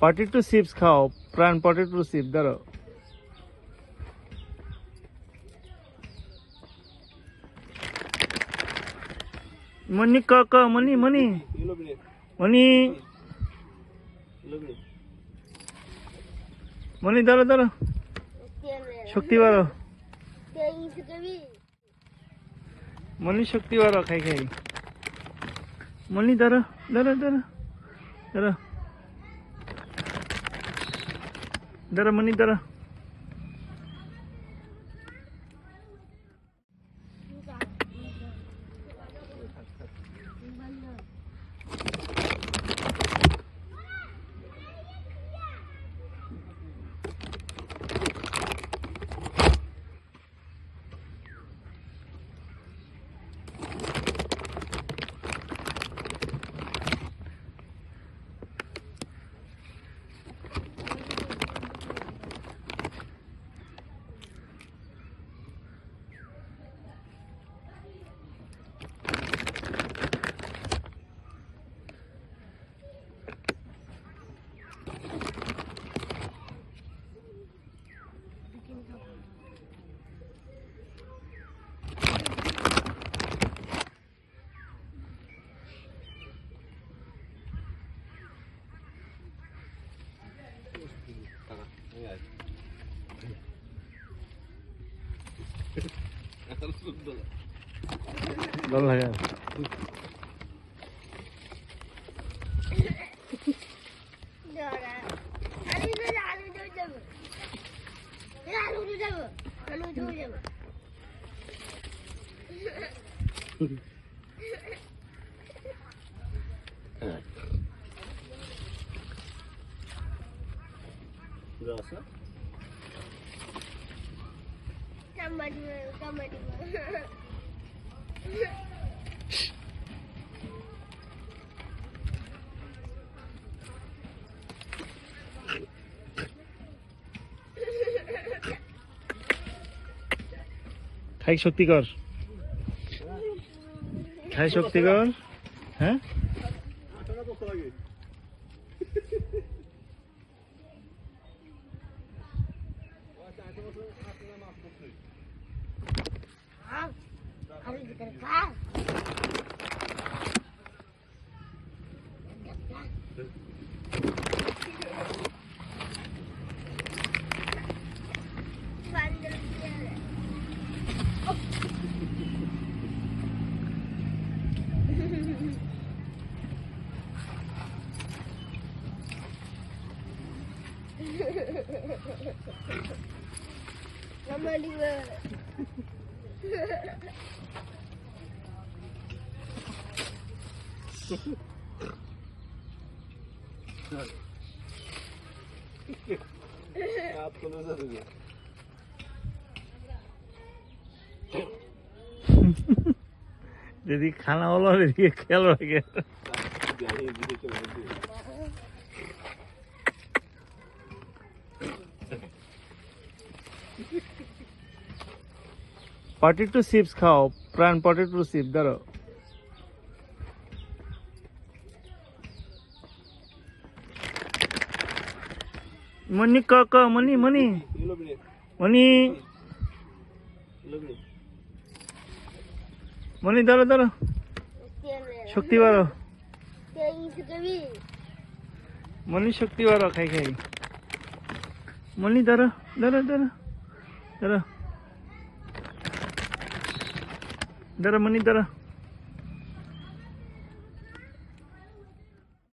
potato chips খাও প্রাণ potato chips ধরো মনি ক মনি মনি মনি মনি ধরো ধরো শক্তি বাড়ো মনি শক্তি বাড়ো খাই খাই মনি ধরো ধরো ধরো ধরো ধরো মনি ধরো ভালো লাগে খাই শক্তিকর খাই শক্তিকর হ্যাঁ যদি খানা হলো খেয়াল রাখে পটেটো চিপস খাও প্রাণ পটেটো চিপস ধরো মনি ক মনি মনি মনি মনি ধরো ধরো শক্তি বাড়ো মনি শক্তি বাড়ো খাই খাই মনি ধরো ধরো ধরো ধরো ধরো মনি ধরো